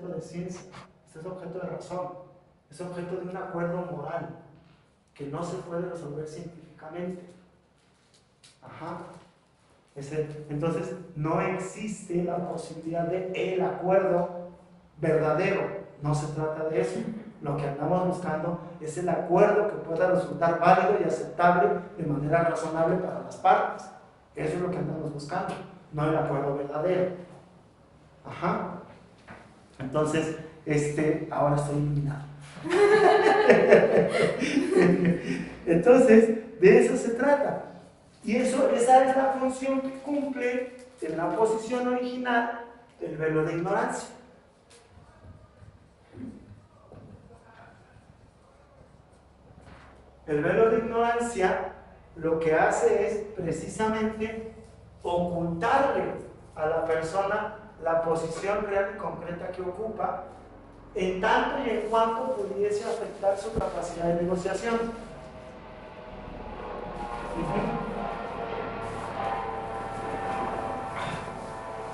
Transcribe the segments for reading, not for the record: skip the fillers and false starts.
objeto de ciencia, este es objeto de razón, es objeto de un acuerdo moral que no se puede resolver científicamente. Ajá. Entonces, no existe la posibilidad de el acuerdo verdadero, no se trata de eso. Lo que andamos buscando es el acuerdo que pueda resultar válido y aceptable de manera razonable para las partes. Eso es lo que andamos buscando, no el acuerdo verdadero. Ajá. Entonces, ahora estoy iluminado. Entonces, de eso se trata. Y esa es la función que cumple en la posición original el velo de ignorancia. El velo de ignorancia lo que hace es precisamente ocultarle a la persona la posición real y concreta que ocupa, en tanto y en cuanto pudiese afectar su capacidad de negociación.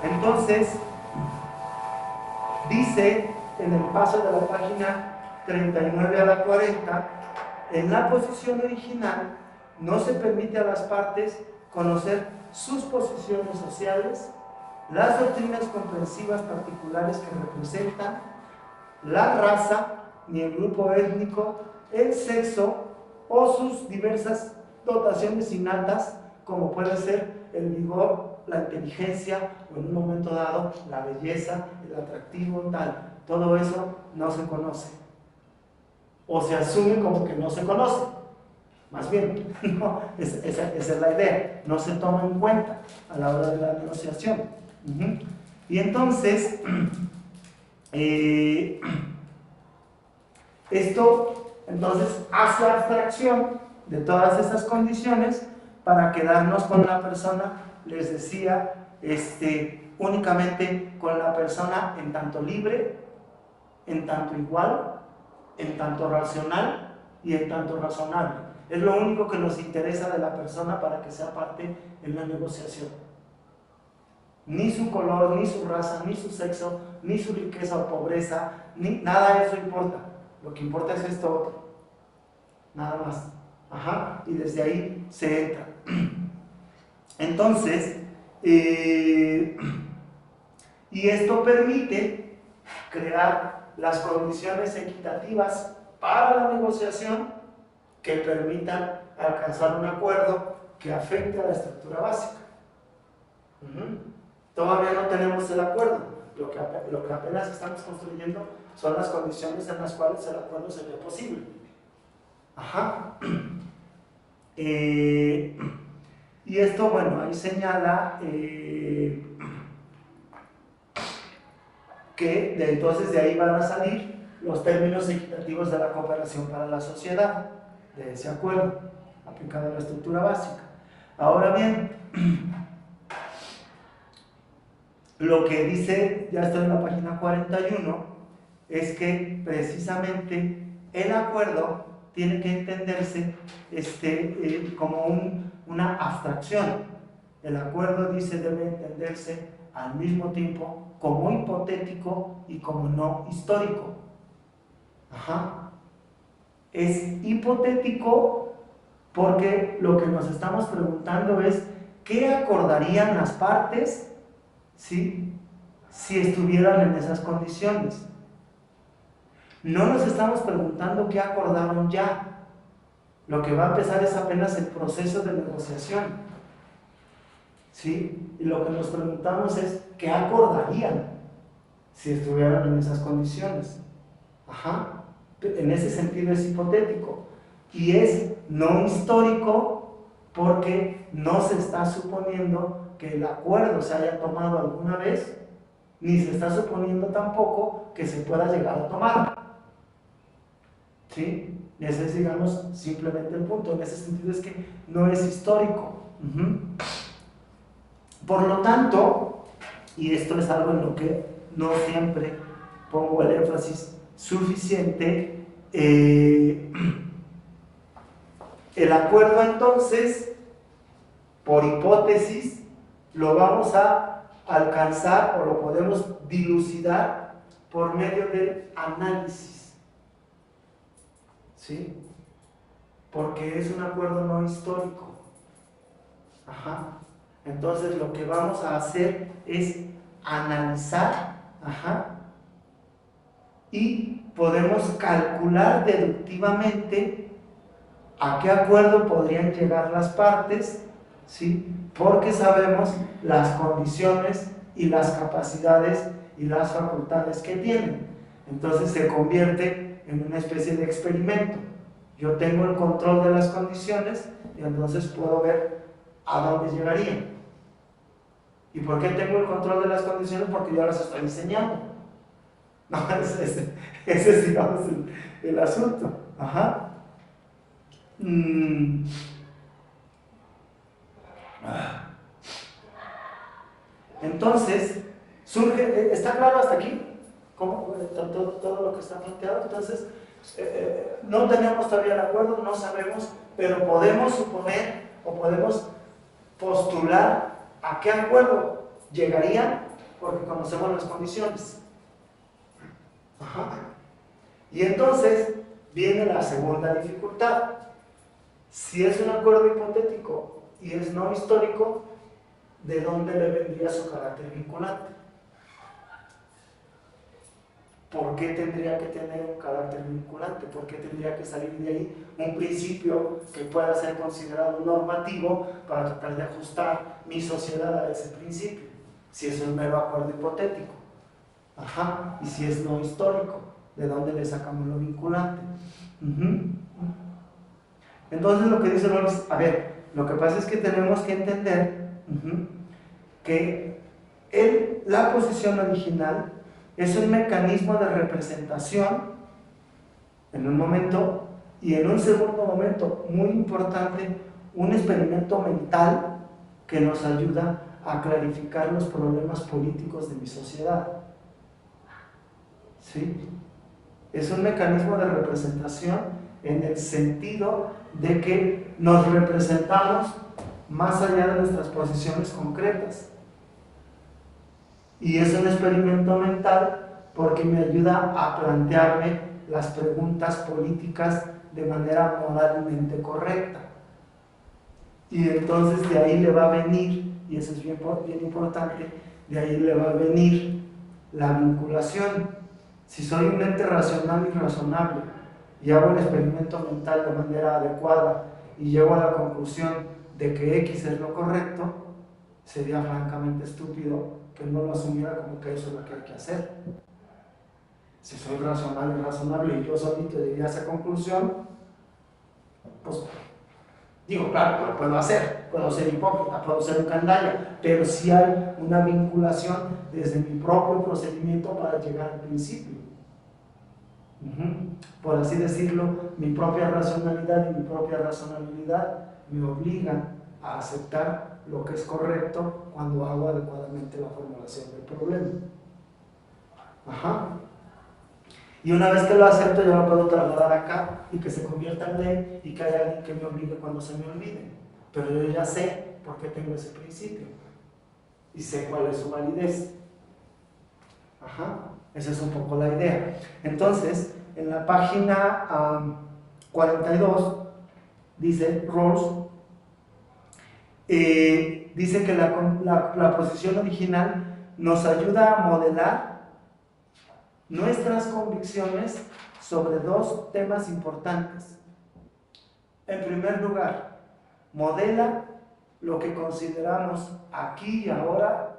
Entonces, dice en el paso de la página 39 a la 40, en la posición original no se permite a las partes conocer sus posiciones sociales, las doctrinas comprensivas particulares que representan, la raza, ni el grupo étnico, el sexo o sus diversas dotaciones innatas, como puede ser el vigor, la inteligencia o en un momento dado la belleza, el atractivo, tal. Todo eso no se conoce. O se asume como que no se conoce. Más bien, no, esa es la idea. No se toma en cuenta a la hora de la negociación. Y entonces, esto entonces hace abstracción de todas esas condiciones para quedarnos con la persona, les decía, únicamente con la persona en tanto libre, en tanto igual, en tanto racional y en tanto razonable. Es lo único que nos interesa de la persona para que sea parte en la negociación. Ni su color, ni su raza, ni su sexo, ni su riqueza o pobreza, ni nada de eso importa. Lo que importa es esto otro. Nada más. Ajá. Y desde ahí se entra. Entonces, y esto permite crear las condiciones equitativas para la negociación que permitan alcanzar un acuerdo que afecte a la estructura básica. Todavía no tenemos el acuerdo. Lo que apenas estamos construyendo son las condiciones en las cuales el acuerdo sería posible. Ajá. Y esto, bueno, ahí señala que entonces de ahí van a salir los términos equitativos de la cooperación para la sociedad, de ese acuerdo aplicado a la estructura básica. Ahora bien, lo que dice, ya estoy en la página 41, es que precisamente el acuerdo tiene que entenderse como una abstracción. El acuerdo, dice, debe entenderse al mismo tiempo como hipotético y como no histórico. Ajá. Es hipotético porque lo que nos estamos preguntando es ¿qué acordarían las partes si estuvieran en esas condiciones? No nos estamos preguntando qué acordaron ya. Lo que va a empezar es apenas el proceso de negociación. ¿Sí? Y lo que nos preguntamos es ¿qué acordarían si estuvieran en esas condiciones? Ajá. En ese sentido es hipotético. Y es no histórico porque no se está suponiendo que el acuerdo se haya tomado alguna vez, ni se está suponiendo tampoco que se pueda llegar a tomar. ¿Sí? Ese es, digamos, simplemente el punto. En ese sentido es que no es histórico. Por lo tanto, y esto es algo en lo que no siempre pongo el énfasis suficiente, el acuerdo entonces, por hipótesis, lo vamos a alcanzar o lo podemos dilucidar por medio del análisis. ¿Sí? Porque es un acuerdo no histórico. Ajá. Entonces lo que vamos a hacer es analizar, ajá, y podemos calcular deductivamente a qué acuerdo podrían llegar las partes, ¿sí? Porque sabemos las condiciones y las capacidades y las facultades que tienen. Entonces se convierte en una especie de experimento. Yo tengo el control de las condiciones y entonces puedo ver a dónde llegarían. ¿Y por qué tengo el control de las condiciones? Porque yo las estoy diseñando. No, ese es, digamos, el asunto. Ajá. Entonces, surge, ¿está claro hasta aquí? ¿Cómo? Todo lo que está planteado. Entonces, no tenemos todavía el acuerdo, no sabemos, pero podemos suponer o podemos postular a qué acuerdo llegarían porque conocemos las condiciones. Ajá. Y entonces viene la segunda dificultad. Si es un acuerdo hipotético y es no histórico, ¿de dónde le vendría su carácter vinculante? ¿Por qué tendría que tener un carácter vinculante? ¿Por qué tendría que salir de ahí un principio que pueda ser considerado normativo para tratar de ajustar mi sociedad a ese principio? Si es un mero acuerdo hipotético. Ajá. Y si es no histórico, ¿de dónde le sacamos lo vinculante? Entonces lo que dice Rawls, a ver, lo que pasa es que tenemos que entender que la posición original es un mecanismo de representación en un momento y en un segundo momento muy importante, un experimento mental que nos ayuda a clarificar los problemas políticos de mi sociedad. ¿Sí? Es un mecanismo de representación en el sentido de que nos representamos más allá de nuestras posiciones concretas. Y es un experimento mental porque me ayuda a plantearme las preguntas políticas de manera moralmente correcta. Y entonces de ahí le va a venir, y eso es bien importante, de ahí le va a venir la vinculación. Si soy un ente racional y razonable y hago el experimento mental de manera adecuada y llego a la conclusión de que X es lo correcto, sería francamente estúpido que no lo asumiera como que eso es lo que hay que hacer. Si soy racional y razonable y yo solito llegué a esa conclusión, pues digo, claro, lo puedo hacer, puedo ser hipócrita, puedo ser un candalla, pero sí hay una vinculación desde mi propio procedimiento para llegar al principio. Por así decirlo, mi propia racionalidad y mi propia razonabilidad me obligan a aceptar lo que es correcto cuando hago adecuadamente la formulación del problema. Ajá. Y una vez que lo acepto, yo lo puedo trasladar acá y que se convierta en ley y que haya alguien que me obligue cuando se me olvide. Pero yo ya sé por qué tengo ese principio y sé cuál es su validez. Ajá. Esa es un poco la idea. Entonces, en la página 42, dice Rawls, dice que la posición original nos ayuda a modelar nuestras convicciones sobre dos temas importantes. En primer lugar, modela lo que consideramos aquí y ahora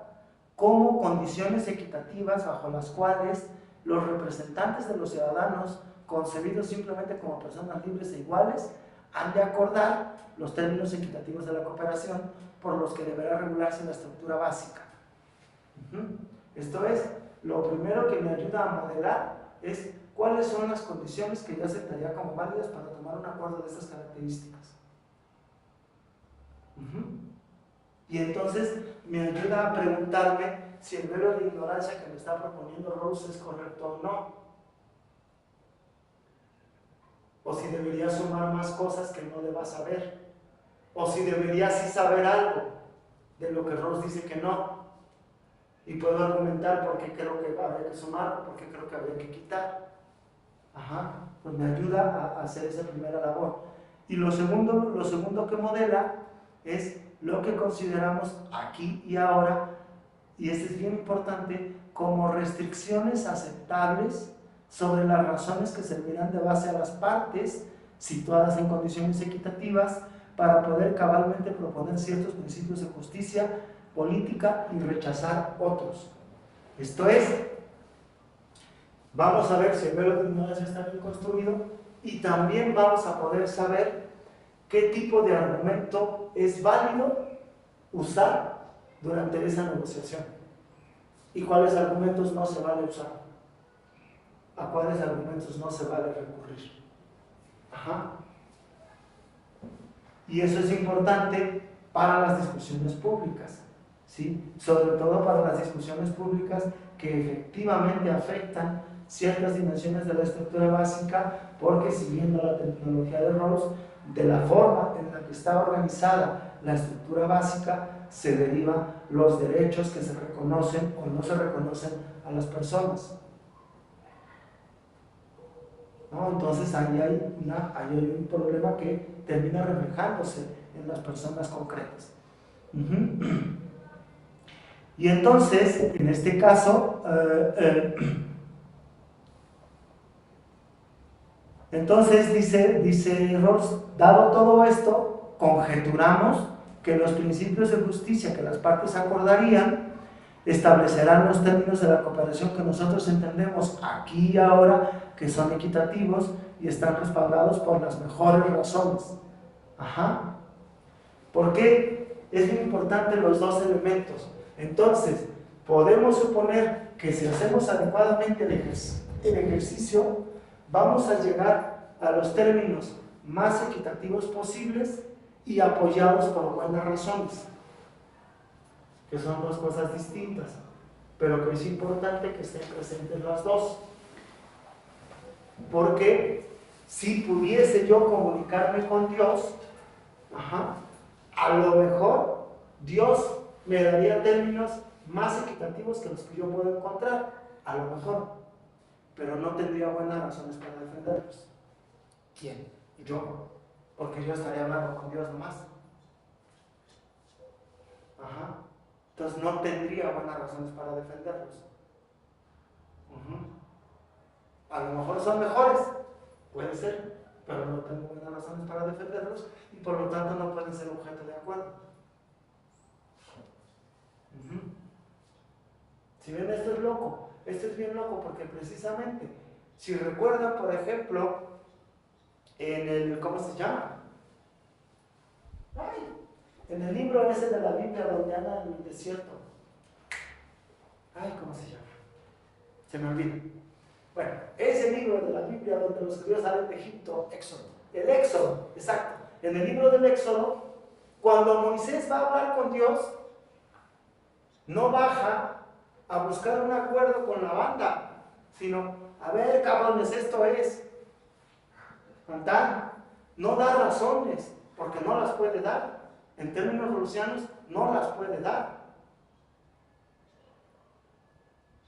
como condiciones equitativas bajo las cuales los representantes de los ciudadanos, concebidos simplemente como personas libres e iguales, han de acordar los términos equitativos de la cooperación por los que deberá regularse la estructura básica. Esto es, lo primero que me ayuda a modelar es cuáles son las condiciones que yo aceptaría como válidas para tomar un acuerdo de estas características. Y entonces me ayuda a preguntarme si el velo de ignorancia que me está proponiendo Rawls es correcto o no. O si debería sumar más cosas que no deba saber. O si debería sí saber algo de lo que Rawls dice que no. y puedo argumentar por qué creo que habría que sumar o por qué creo que habría que quitar. Pues me ayuda a hacer esa primera labor. Y lo segundo que modela es lo que consideramos aquí y ahora, y este es bien importante, como restricciones aceptables sobre las razones que servirán de base a las partes situadas en condiciones equitativas para poder cabalmente proponer ciertos principios de justicia política y rechazar otros. Esto es, vamos a ver si el velo de ignorancia está bien construido y también vamos a poder saber qué tipo de argumento es válido usar durante esa negociación y cuáles argumentos no se vale usar, a cuáles argumentos no se vale recurrir. Y eso es importante para las discusiones públicas, ¿sí? Sobre todo para las discusiones públicas que efectivamente afectan ciertas dimensiones de la estructura básica, porque siguiendo la terminología de Rawls, de la forma en la que está organizada la estructura básica, se derivan los derechos que se reconocen o no se reconocen a las personas. ¿No? Entonces ahí hay un problema que termina reflejándose en las personas concretas. Y entonces, en este caso, entonces dice Rawls, dado todo esto, conjeturamos que los principios de justicia que las partes acordarían establecerán los términos de la cooperación que nosotros entendemos aquí y ahora, que son equitativos y están respaldados por las mejores razones. ¿Por qué? Es muy importante los dos elementos. Entonces, podemos suponer que si hacemos adecuadamente el ejercicio, vamos a llegar a los términos más equitativos posibles y apoyados por buenas razones, que son dos cosas distintas, pero que es importante que estén presentes las dos. Porque si pudiese yo comunicarme con Dios, a lo mejor Dios me daría términos más equitativos que los que yo puedo encontrar, a lo mejor, pero no tendría buenas razones para defenderlos. ¿Quién? Yo, porque yo estaría hablando con Dios nomás. Entonces no tendría buenas razones para defenderlos. A lo mejor son mejores, puede ser, pero no tengo buenas razones para defenderlos y por lo tanto no pueden ser objeto de acuerdo. Si ven, esto es loco, esto es bien loco, porque precisamente, si recuerdan, por ejemplo, en el, ¿cómo se llama? En el libro ese de la Biblia donde anda en el desierto. ¿Cómo se llama? Se me olvida. Bueno, ese libro de la Biblia donde los judíos salen de Egipto, Éxodo. El Éxodo, exacto. En el libro del Éxodo, cuando Moisés va a hablar con Dios, no baja a buscar un acuerdo con la banda, sino, a ver, cabrones, esto es. No da razones, porque no las puede dar. En términos volusianos, no las puede dar.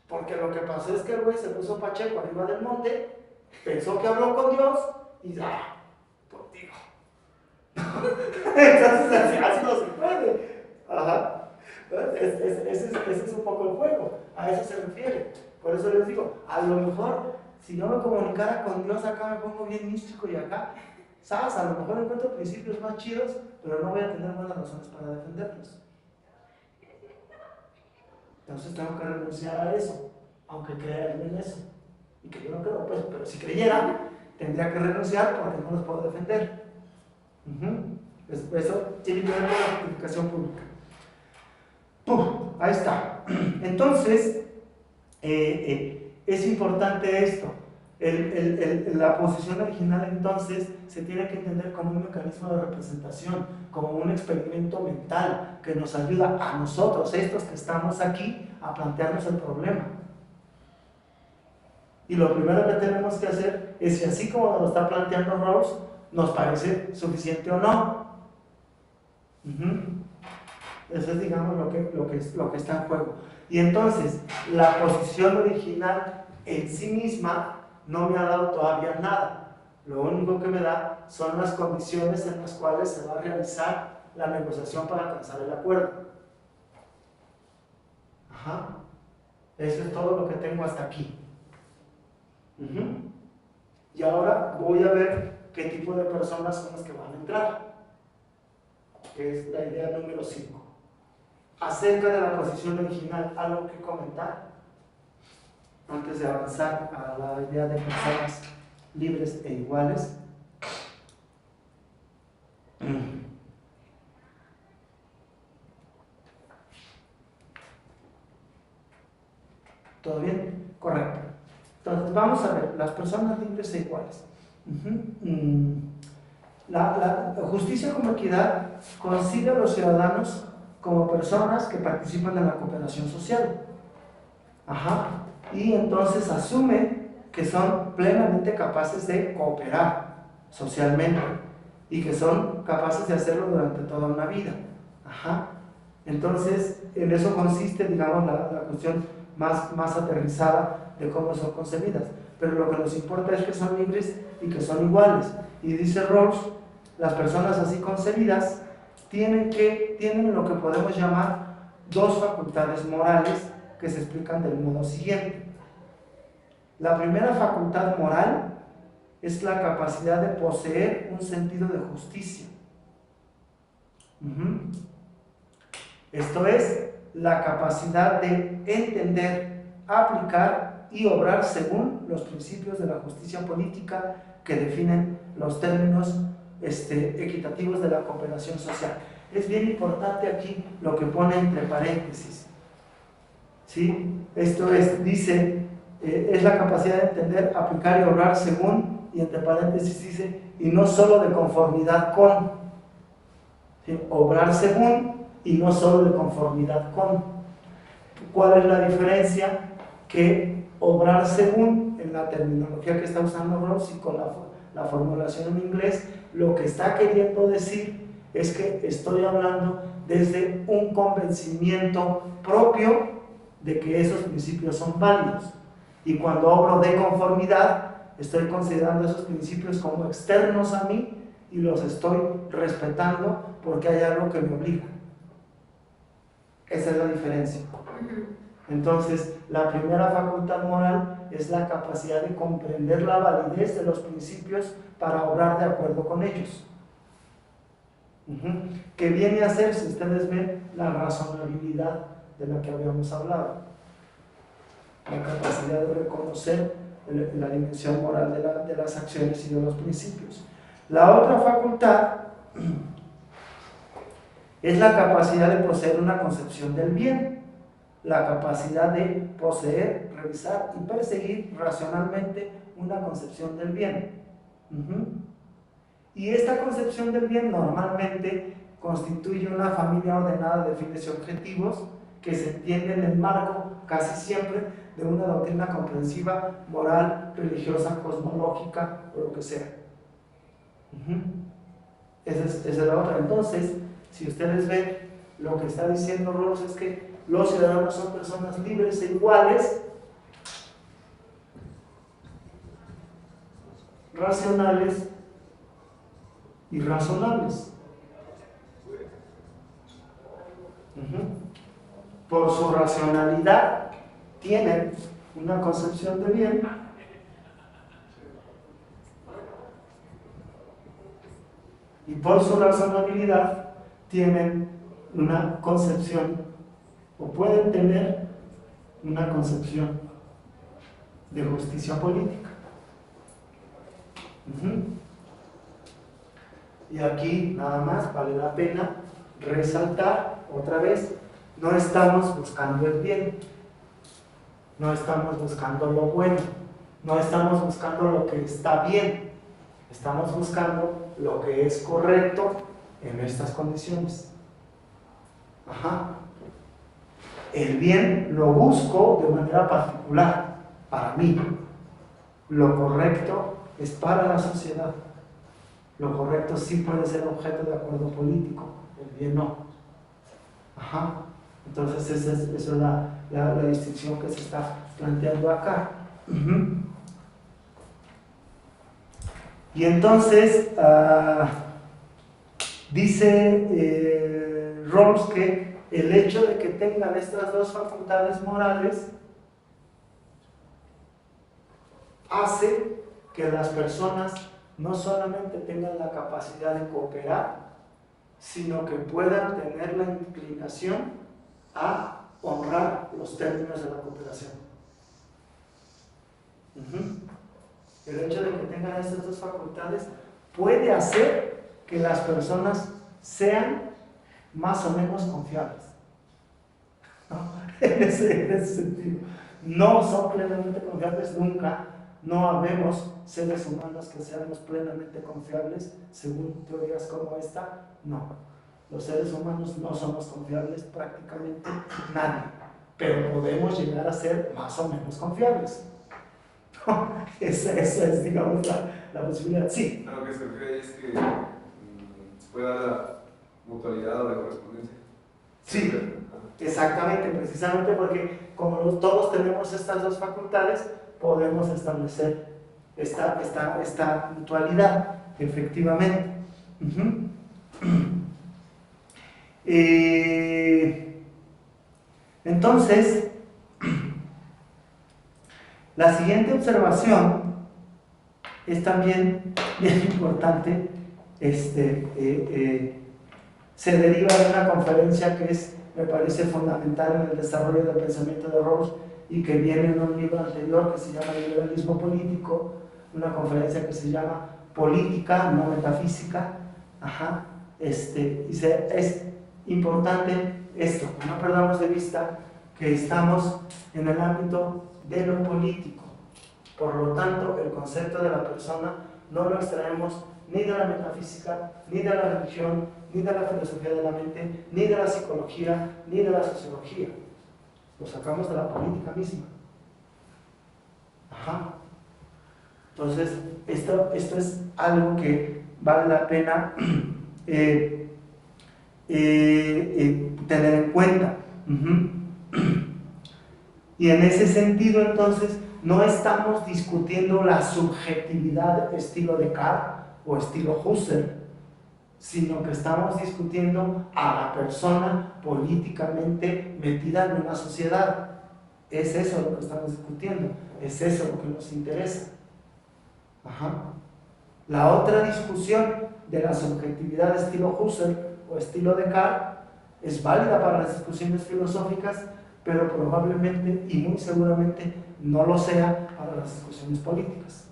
Porque lo que pasó es que el güey se puso pacheco arriba del monte, pensó que habló con Dios y por Dios. Entonces así no se puede. Ese es un poco el juego, a eso se refiere. Por eso les digo, a lo mejor si yo me comunicara con Dios acá me pongo bien místico y acá, ¿sabes? A lo mejor encuentro principios más chidos, pero no voy a tener buenas razones para defenderlos. Entonces tengo que renunciar a eso, aunque crea en eso. Y que yo no creo, pues, pero si creyera, tendría que renunciar porque no los puedo defender. Eso tiene que ver con la justificación pública. Ahí está. Entonces, es importante esto. La posición original entonces se tiene que entender como un mecanismo de representación, como un experimento mental que nos ayuda a nosotros, estos que estamos aquí, a plantearnos el problema. Y lo primero que tenemos que hacer es si así como nos lo está planteando Rawls, nos parece suficiente o no. Eso es, digamos, lo que está en juego. Y entonces, la posición original en sí misma no me ha dado todavía nada. Lo único que me da son las condiciones en las cuales se va a realizar la negociación para alcanzar el acuerdo. Ajá. Eso es todo lo que tengo hasta aquí. Y ahora voy a ver qué tipo de personas son las que van a entrar, que es la idea número 5. Acerca de la posición original, ¿algo que comentar? Antes de avanzar a la idea de personas libres e iguales. ¿Todo bien? Correcto. Entonces, vamos a ver, las personas libres e iguales. La justicia como equidad concibe a los ciudadanos como personas que participan en la cooperación social. Ajá. Y entonces asume que son plenamente capaces de cooperar socialmente y que son capaces de hacerlo durante toda una vida. Ajá. Entonces, en eso consiste, digamos, la cuestión más aterrizada de cómo son concebidas. Pero lo que nos importa es que son libres y que son iguales. Y dice Rawls, las personas así concebidas tienen lo que podemos llamar dos facultades morales que se explican del modo siguiente. La primera facultad moral es la capacidad de poseer un sentido de justicia. Esto es la capacidad de entender, aplicar y obrar según los principios de la justicia política que definen los términos equitativos de la cooperación social. Es bien importante aquí lo que pone entre paréntesis. ¿Sí? Esto es, dice, es la capacidad de entender, aplicar y obrar según, y entre paréntesis dice, y no solo de conformidad con. ¿Sí? Obrar según y no solo de conformidad con. ¿Cuál es la diferencia? Que obrar según, en la terminología que está usando Rawls y con la formulación en inglés, lo que está queriendo decir es que estoy hablando desde un convencimiento propio de que esos principios son válidos. Y cuando obro de conformidad, estoy considerando esos principios como externos a mí y los estoy respetando porque hay algo que me obliga. Esa es la diferencia. Entonces, la primera facultad moral es la capacidad de comprender la validez de los principios para obrar de acuerdo con ellos. ¿Qué viene a ser, si ustedes ven, la razonabilidad de la que habíamos hablado? La capacidad de reconocer la dimensión moral de las acciones y de los principios. La otra facultad es la capacidad de poseer una concepción del bien, la capacidad de poseer, revisar y perseguir racionalmente una concepción del bien. Y esta concepción del bien normalmente constituye una familia ordenada de fines y objetivos que se entiende en el marco, casi siempre, de una doctrina comprensiva, moral, religiosa, cosmológica o lo que sea. Esa es la otra. Entonces, si ustedes ven, lo que está diciendo Rawls es que los ciudadanos son personas libres e iguales, racionales y razonables. Por su racionalidad tienen una concepción de bien y por su razonabilidad tienen una concepción o pueden tener una concepción de justicia política. Y aquí nada más vale la pena resaltar otra vez, no estamos buscando el bien, no estamos buscando lo bueno, no estamos buscando lo que está bien, estamos buscando lo que es correcto en estas condiciones. El bien lo busco de manera particular, para mí. Lo correcto es para la sociedad. Lo correcto sí puede ser objeto de acuerdo político, el bien no. Ajá. Entonces esa es la distinción que se está planteando acá. Y entonces dice Rawls que el hecho de que tengan estas dos facultades morales hace que las personas no solamente tengan la capacidad de cooperar, sino que puedan tener la inclinación a honrar los términos de la cooperación. El hecho de que tengan estas dos facultades puede hacer que las personas sean más o menos confiables, ¿no? En ese sentido. No son plenamente confiables nunca. No habemos seres humanos que seamos plenamente confiables, según teorías como esta. No. Los seres humanos no somos confiables prácticamente nadie, pero podemos llegar a ser más o menos confiables. Esa es, digamos, la posibilidad. Sí. A lo que se refiere es que se puede dar la mutualidad o la correspondencia. Sí, exactamente, precisamente porque como todos tenemos estas dos facultades, podemos establecer esta mutualidad, efectivamente. Entonces, la siguiente observación es también bien importante, se deriva de una conferencia que me parece fundamental en el desarrollo del pensamiento de Rawls y que viene en un libro anterior que se llama Liberalismo Político, una conferencia que se llama Política, no Metafísica. Es importante esto, no perdamos de vista que estamos en el ámbito de lo político. Por lo tanto, el concepto de la persona no lo extraemos ni de la metafísica, ni de la religión, ni de la filosofía de la mente, ni de la psicología, ni de la sociología. Lo sacamos de la política misma. Entonces, esto es algo que vale la pena tener en cuenta. Y en ese sentido, entonces, no estamos discutiendo la subjetividad estilo Descartes o estilo Husserl, sino que estamos discutiendo a la persona políticamente metida en una sociedad. Es eso lo que estamos discutiendo, es eso lo que nos interesa. La otra discusión de la subjetividad estilo Husserl o estilo Descartes es válida para las discusiones filosóficas, pero probablemente y muy seguramente no lo sea para las discusiones políticas.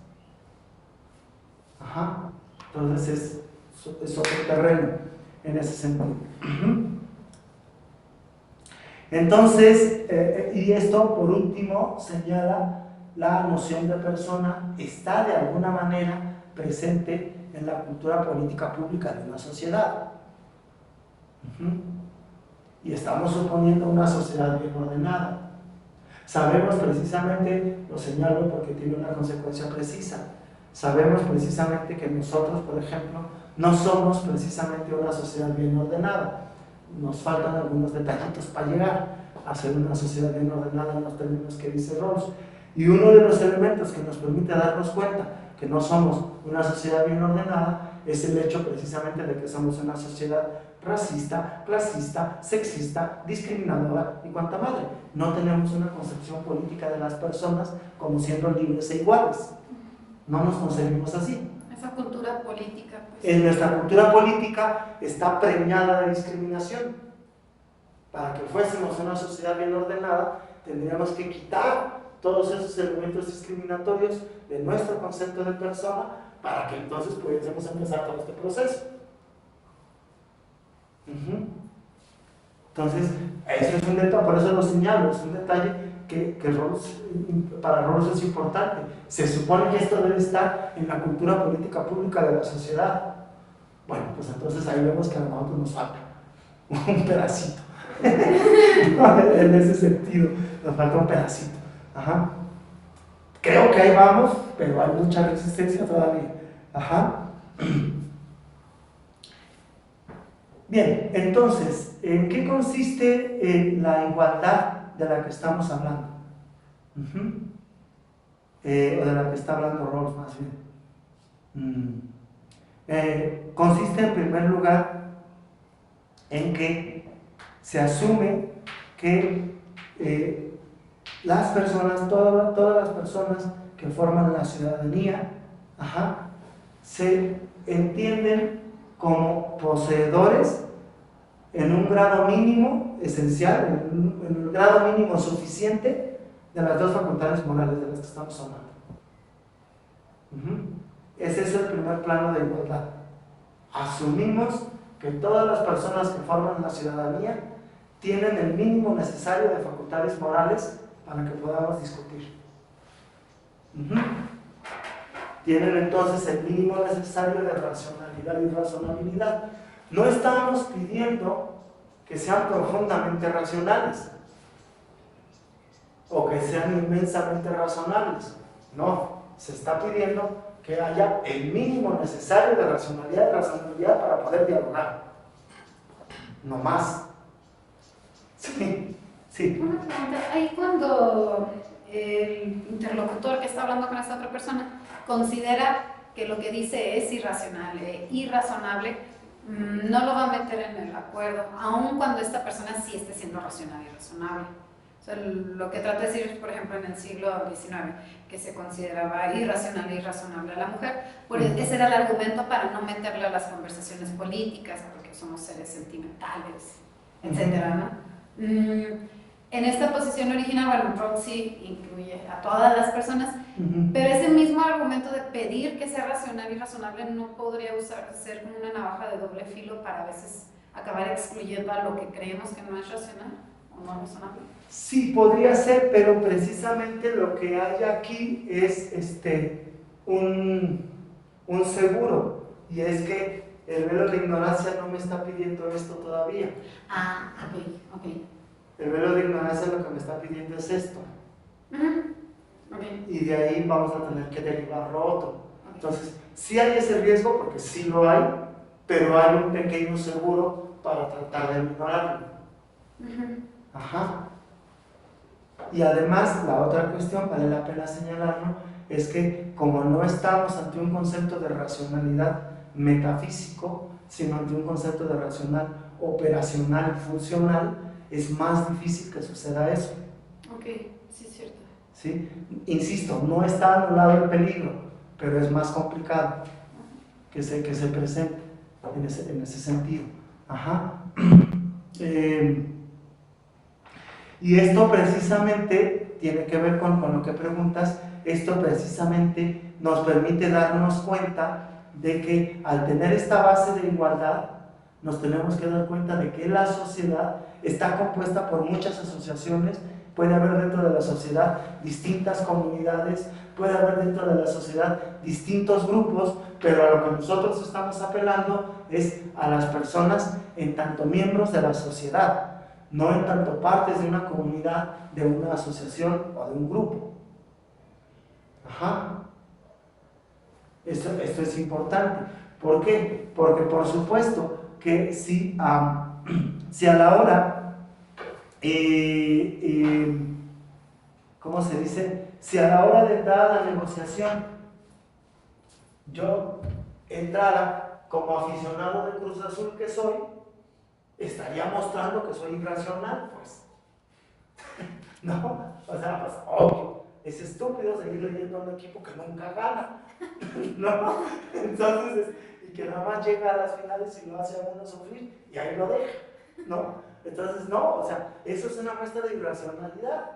Entonces es otro terreno en ese sentido. Entonces, y esto por último señala la noción de persona está de alguna manera presente en la cultura política pública de una sociedad. Y estamos suponiendo una sociedad bien ordenada. Sabemos precisamente, lo señalo porque tiene una consecuencia precisa, sabemos precisamente que nosotros, por ejemplo, no somos precisamente una sociedad bien ordenada. Nos faltan algunos detallitos para llegar a ser una sociedad bien ordenada en los términos que dice Rawls. Y uno de los elementos que nos permite darnos cuenta que no somos una sociedad bien ordenada es el hecho precisamente de que somos una sociedad racista, clasista, sexista, discriminadora y cuanta madre. No tenemos una concepción política de las personas como siendo libres e iguales. No nos concebimos así. Esa cultura política, pues. En nuestra cultura política está preñada de discriminación. Para que fuésemos una sociedad bien ordenada, tendríamos que quitar todos esos elementos discriminatorios de nuestro concepto de persona para que entonces pudiésemos empezar todo este proceso. Entonces, eso es un detalle, por eso lo señalo, es un detalle que para Rawls es importante. Se supone que esto debe estar en la cultura política pública de la sociedad. Bueno, pues entonces ahí vemos que a nosotros nos falta un pedacito. En ese sentido, nos falta un pedacito. Creo que ahí vamos, pero hay mucha resistencia todavía. Bien, entonces, ¿en qué consiste la igualdad de la que estamos hablando? Ujú. O de la que está hablando Rawls más bien. Consiste en primer lugar en que se asume que las personas, todas las personas que forman la ciudadanía, se entienden como poseedores en un grado mínimo esencial, en un grado mínimo suficiente de las dos facultades morales de las que estamos hablando. Ese es el primer plano de igualdad. Asumimos que todas las personas que forman la ciudadanía tienen el mínimo necesario de facultades morales para que podamos discutir. Tienen entonces el mínimo necesario de racionalidad y razonabilidad. No estamos pidiendo que sean profundamente racionales o que sean inmensamente razonables. No, se está pidiendo que haya el mínimo necesario de racionalidad y razonabilidad para poder dialogar. No más. Sí, sí. Una pregunta, ahí cuando el interlocutor que está hablando con esta otra persona considera que lo que dice es irracional e irrazonable, no lo va a meter en el acuerdo, aun cuando esta persona sí esté siendo racional y razonable. O sea, lo que trata de decir, por ejemplo, en el siglo XIX, que se consideraba irracional e irrazonable a la mujer, ese era el argumento para no meterle a las conversaciones políticas, porque somos seres sentimentales, etcétera, ¿no? En esta posición original, bueno, Rawls sí incluye a todas las personas, pero ese mismo argumento de pedir que sea racional y razonable no podría ser como una navaja de doble filo para a veces acabar excluyendo a lo que creemos que no es racional o no razonable. Sí, podría ser, pero precisamente lo que hay aquí es un seguro, y es que el velo de ignorancia no me está pidiendo esto todavía. Ah, ok. El velo de ignorancia lo que me está pidiendo es esto. Okay. Y de ahí vamos a tener que derivar lo otro. Entonces, sí hay ese riesgo, porque sí lo hay, pero hay un pequeño seguro para tratar de ignorarlo. Y además, la otra cuestión, vale la pena señalarlo, es que como no estamos ante un concepto de racionalidad metafísico, sino ante un concepto de racional operacional, funcional, es más difícil que suceda eso. Ok, sí es cierto. ¿Sí? Insisto, no está anulado el peligro, pero es más complicado que se presente en ese sentido. Y esto precisamente tiene que ver con lo que preguntas. Esto precisamente nos permite darnos cuenta de que al tener esta base de igualdad, nos tenemos que dar cuenta de que la sociedad está compuesta por muchas asociaciones. Puede haber dentro de la sociedad distintas comunidades, puede haber dentro de la sociedad distintos grupos, pero a lo que nosotros estamos apelando es a las personas en tanto miembros de la sociedad, no en tanto partes de una comunidad, de una asociación o de un grupo. Esto es importante. ¿Por qué? Porque por supuesto que si a la hora, ¿cómo se dice? Si a la hora de entrar a la negociación yo entrara como aficionado de Cruz Azul que soy, estaría mostrando que soy irracional, pues. ¿No? O sea, pues obvio, es estúpido seguir leyendo a un equipo que nunca gana. ¿No? Entonces, y que nada más llega a las finales y lo hace a uno sufrir y ahí lo deja. ¿No? Entonces, no, o sea, eso es una muestra de irracionalidad.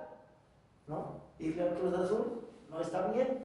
¿No? Irle al Cruz Azul no está bien.